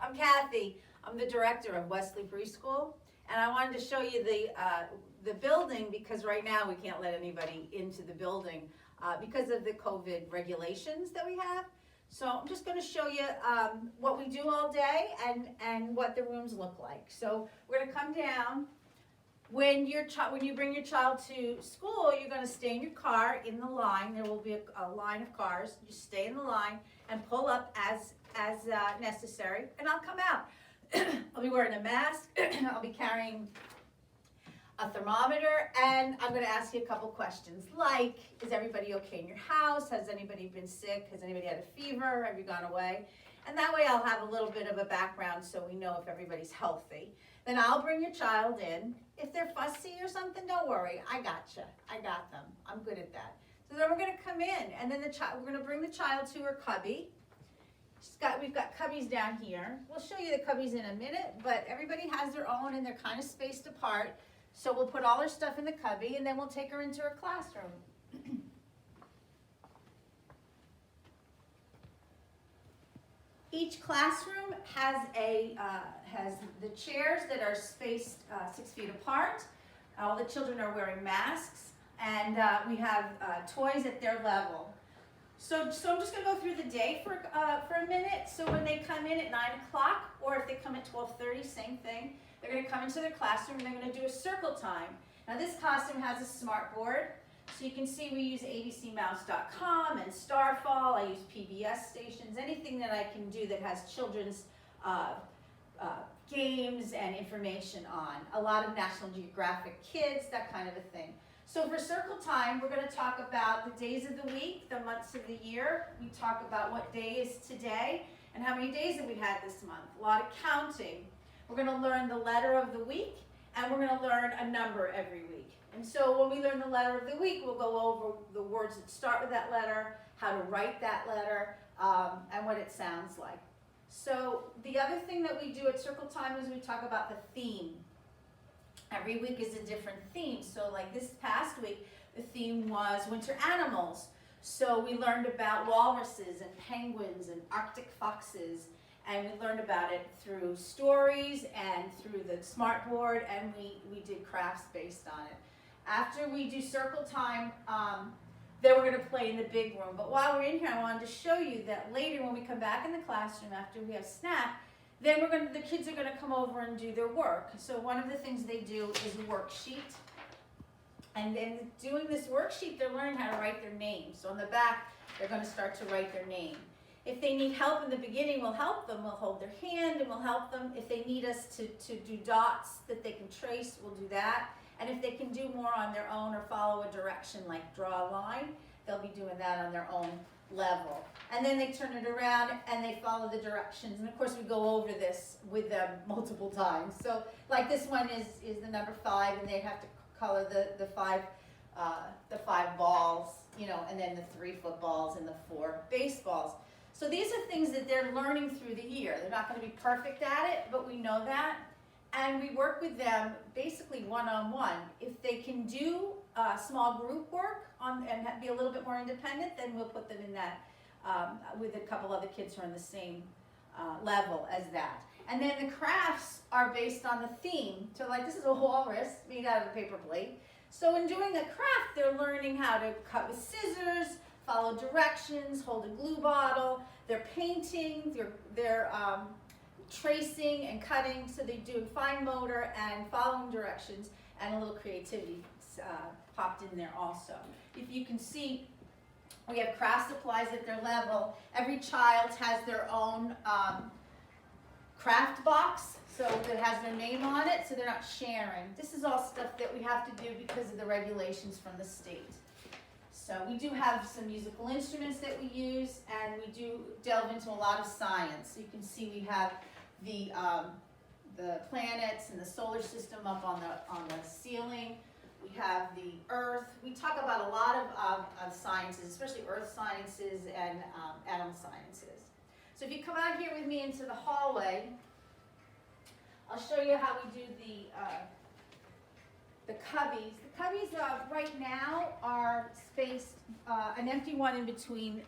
I'm Kathy. I'm the director of Wesley Preschool, and I wanted to show you the building because right now we can't let anybody into the building because of the COVID regulations that we have. So I'm just going to show you what we do all day and what the rooms look like. So we're going to come down. When you bring your child to school, you're going to stay in your car in the line. There will be a line of cars. You stay in the line and pull up as necessary, and I'll come out. I'll be wearing a mask. I'll be carrying a thermometer, and I'm going to ask you a couple questions like, is everybody okay in your house? Has anybody been sick? Has anybody had a fever? Have you gone away? And that way I'll have a little bit of a background so we know if everybody's healthy. Then I'll bring your child in. If they're fussy or something, don't worry. I gotcha. I got them. I'm good at that. So then we're going to come in, and then we're going to bring the child to her cubby. We've got cubbies down here. We'll show you the cubbies in a minute, but everybody has their own, and they're kind of spaced apart. So we'll put all her stuff in the cubby, and then we'll take her into her classroom. Each classroom has the chairs that are spaced 6 feet apart. All the children are wearing masks, and we have toys at their level. So I'm just going to go through the day for a minute. So when they come in at 9 o'clock, or if they come at 12:30, same thing. They're going to come into their classroom, and they're going to do a circle time. Now this classroom has a smart board. So you can see we use abcmouse.com and Starfall. I use PBS stations, anything that I can do that has children's games and information on. A lot of National Geographic Kids, that kind of a thing. So for circle time, we're going to talk about the days of the week, the months of the year. We talk about what day is today and how many days have we had this month. A lot of counting. We're going to learn the letter of the week, and we're going to learn a number every week. And so when we learn the letter of the week, we'll go over the words that start with that letter, how to write that letter, and what it sounds like. So the other thing that we do at Circle Time is we talk about the theme. Every week is a different theme. So like this past week, the theme was winter animals. So we learned about walruses and penguins and Arctic foxes, and we learned about it through stories and through the smart board, and we did crafts based on it. After we do circle time, then we're going to play in the big room. But while we're in here, I wanted to show you that later when we come back in the classroom after we have snack, then the kids are going to come over and do their work. So one of the things they do is a worksheet. And then doing this worksheet, they're learning how to write their name. So on the back, they're going to start to write their name. If they need help in the beginning, we'll help them. We'll hold their hand and we'll help them. If they need us to do dots that they can trace, we'll do that. And if they can do more on their own or follow a direction like draw a line, they'll be doing that on their own level. And then they turn it around and they follow the directions. And of course we go over this with them multiple times. So like this one is the number 5, and they have to color the five balls, you know, and then the 3 footballs and the 4 baseballs. So these are things that they're learning through the year. They're not going to be perfect at it, but we know that. And we work with them basically one-on-one. If they can do small group work and be a little bit more independent, then we'll put them in that with a couple other kids who are on the same level as that. And then the crafts are based on the theme. So like this is a walrus made out of a paper plate. So in doing a craft, they're learning how to cut with scissors, follow directions, hold a glue bottle. They're painting, they're tracing and cutting, so they're doing fine motor and following directions, and a little creativity popped in there also. If you can see, we have craft supplies at their level. Every child has their own craft box, so that has their name on it, so they're not sharing. This is all stuff that we have to do because of the regulations from the state. So we do have some musical instruments that we use, and we do delve into a lot of science. You can see we have the planets and the solar system up on the ceiling. We have the Earth. We talk about a lot of sciences, especially Earth sciences and animal sciences. So if you come out here with me into the hallway, I'll show you how we do the cubbies. The cubbies right now are spaced an empty one in between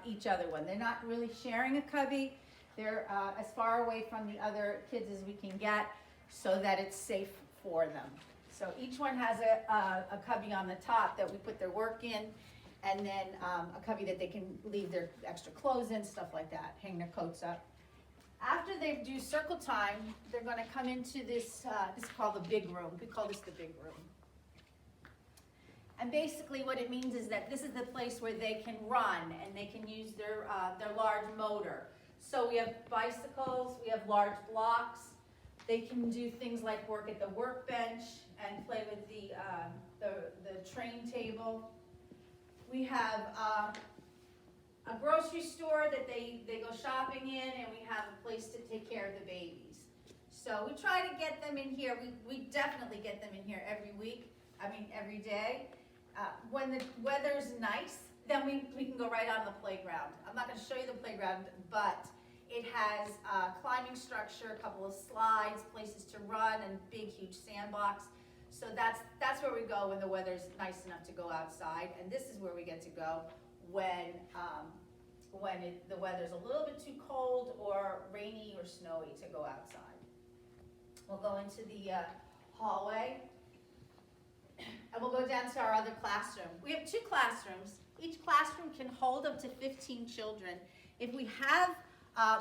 each other one. They're not really sharing a cubby. They're as far away from the other kids as we can get so that it's safe for them. So each one has a cubby on the top that we put their work in, and then a cubby that they can leave their extra clothes in, stuff like that, hang their coats up. After they do circle time, they're going to come into this, this is called the big room. We call this the big room. And basically what it means is that this is the place where they can run and they can use their large motor. So we have bicycles, we have large blocks. They can do things like work at the workbench and play with the train table. We have a grocery store that they go shopping in, and we have a place to take care of the babies. So we try to get them in here. We definitely get them in here every week, every day. When the weather's nice, then we can go right on the playground. I'm not going to show you the playground, but it has a climbing structure, a couple of slides, places to run, and big, huge sandbox. So that's where we go when the weather's nice enough to go outside, and this is where we get to go when the weather's a little bit too cold or rainy or snowy to go outside. We'll go into the hallway, and we'll go down to our other classroom. We have 2 classrooms. Each classroom can hold up to 15 children. If we have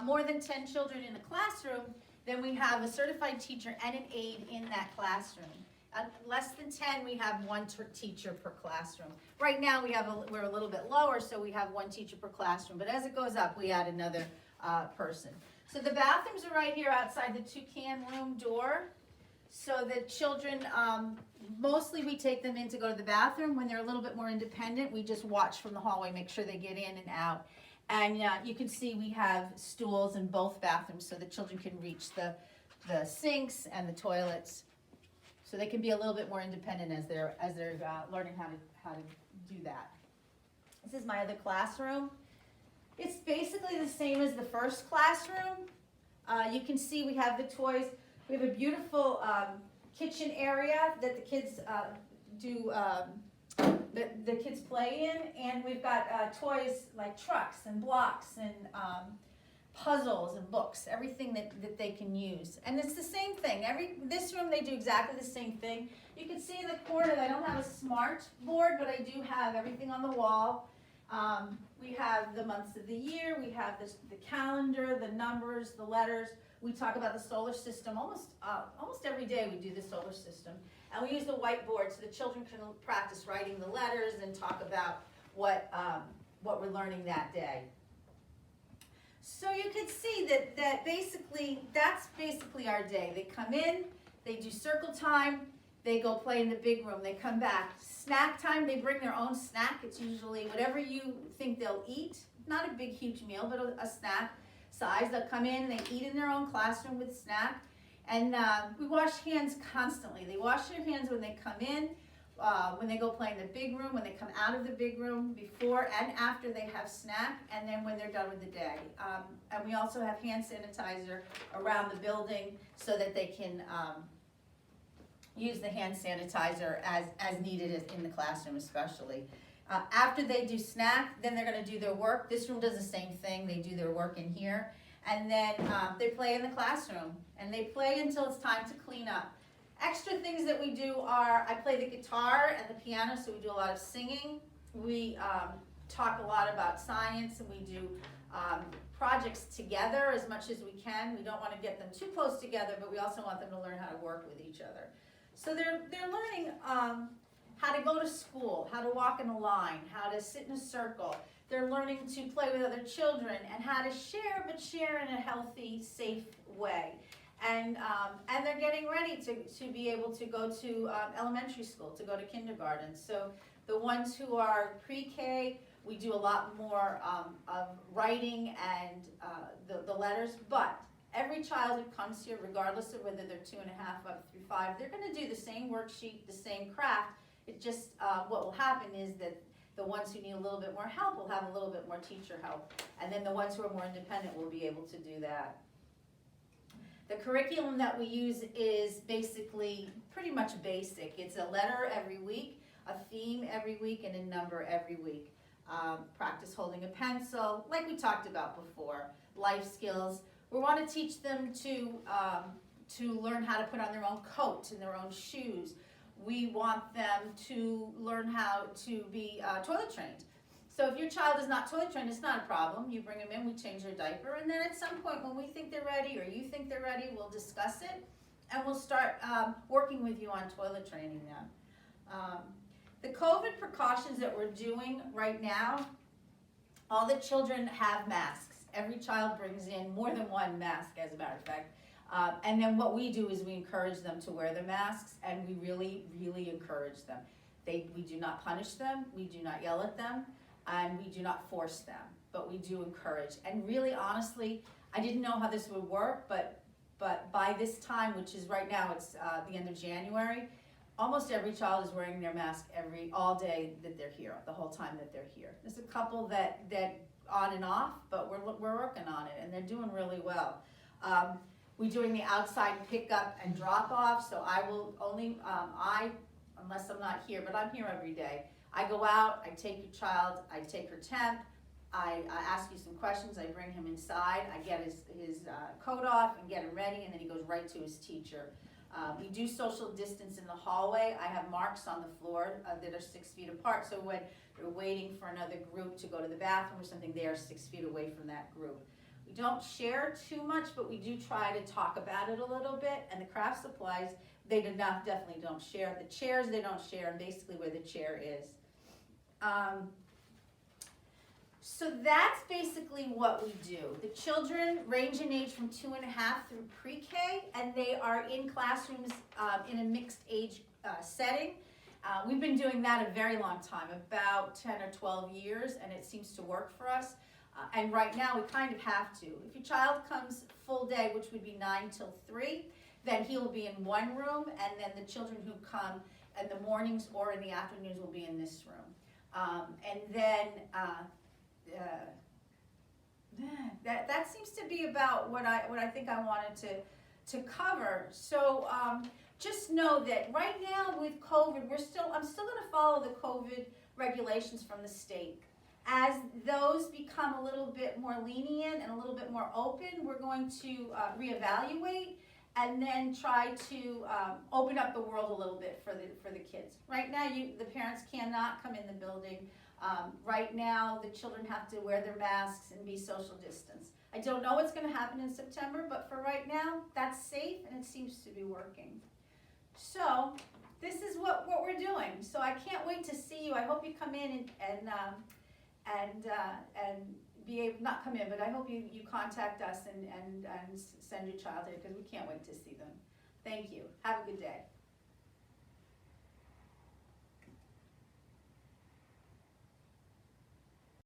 more than 10 children in a classroom, then we have a certified teacher and an aide in that classroom. Less than 10, we have 1 teacher per classroom. Right now, we're a little bit lower, so we have 1 teacher per classroom. But as it goes up, we add another person. So the bathrooms are right here outside the toucan room door. So the children, mostly we take them in to go to the bathroom. When they're a little bit more independent, we just watch from the hallway, make sure they get in and out. And you can see we have stools in both bathrooms so the children can reach the sinks and the toilets. So they can be a little bit more independent as they're learning how to do that. This is my other classroom. It's basically the same as the first classroom. You can see we have the toys. We have a beautiful kitchen area that the kids the kids play in, and we've got toys like trucks and blocks and puzzles and books, everything that they can use. And it's the same thing. This room they do exactly the same thing. You can see in the corner that I don't have a smart board, but I do have everything on the wall. We have the months of the year, we have the calendar, the numbers, the letters. We talk about the solar system almost every day. We do the solar system, and we use the whiteboard so the children can practice writing the letters and talk about what we're learning that day. So you can see that's basically our day. They come in, they do circle time, they go play in the big room, they come back. Snack time, they bring their own snack. It's usually whatever you think they'll eat. Not a big, huge meal, but a snack size. They'll come in, they eat in their own classroom with snack. And we wash hands constantly. They wash their hands when they come in, when they go play in the big room, when they come out of the big room, before and after they have snack, and then when they're done with the day. And we also have hand sanitizer around the building so that they can use the hand sanitizer as needed in the classroom especially. After they do snack, then they're going to do their work. This room does the same thing. They do their work in here. And then they play in the classroom. And they play until it's time to clean up. Extra things that we do are, I play the guitar and the piano, so we do a lot of singing. We talk a lot about science, and we do projects together as much as we can. We don't want to get them too close together, but we also want them to learn how to work with each other. So they're learning how to go to school, how to walk in a line, how to sit in a circle. They're learning to play with other children and how to share, but share in a healthy, safe way. And they're getting ready to be able to go to elementary school, to go to kindergarten. So the ones who are pre-K, we do a lot more of writing and the letters, but every child who comes here, regardless of whether they're 2.5 up through 5, they're going to do the same worksheet, the same craft. It just, what will happen is that the ones who need a little bit more help will have a little bit more teacher help. And then the ones who are more independent will be able to do that. The curriculum that we use is basically pretty much basic. It's a letter every week, a theme every week, and a number every week. Practice holding a pencil, like we talked about before. Life skills. We want to teach them to learn how to put on their own coat and their own shoes. We want them to learn how to be toilet trained. So if your child is not toilet trained, it's not a problem. You bring them in, we change their diaper, and then at some point when we think they're ready or you think they're ready, we'll discuss it, and we'll start working with you on toilet training them. The COVID precautions that we're doing right now, all the children have masks. Every child brings in more than one mask, as a matter of fact. And then what we do is we encourage them to wear the masks, and we really, really encourage them. We do not punish them, we do not yell at them, and we do not force them, but we do encourage. And really, honestly, I didn't know how this would work, but by this time, which is right now, it's the end of January, almost every child is wearing their mask all day that they're here, the whole time that they're here. There's a couple that on and off, but we're working on it, and they're doing really well. We're doing the outside pickup and drop off, so I will only, unless I'm not here, but I'm here every day. I go out, I take your child, I take her temp, I ask you some questions, I bring him inside, I get his coat off and get him ready, and then he goes right to his teacher. We do social distance in the hallway. I have marks on the floor that are 6 feet apart, so when they're waiting for another group to go to the bathroom or something, they are 6 feet away from that group. We don't share too much, but we do try to talk about it a little bit, and the craft supplies, they definitely don't share. The chairs, they don't share, and basically where the chair is. So that's basically what we do. The children range in age from 2.5 through pre-K, and they are in classrooms in a mixed age setting. We've been doing that a very long time, about 10 or 12 years, and it seems to work for us. And right now we kind of have to. If your child comes full day, which would be 9 till 3, then he will be in one room, and then the children who come in the mornings or in the afternoons will be in this room. And then that seems to be about what I think I wanted to cover. So just know that right now with COVID, I'm still going to follow the COVID regulations from the state. As those become a little bit more lenient and a little bit more open, we're going to reevaluate and then try to open up the world a little bit for the kids. Right now, the parents cannot come in the building. Right now, the children have to wear their masks and be social distance. I don't know what's going to happen in September, but for right now, that's safe and it seems to be working. So this is what we're doing. So I can't wait to see you. I hope you come in and be able, not come in, but I hope you contact us and send your child here, because we can't wait to see them. Thank you. Have a good day.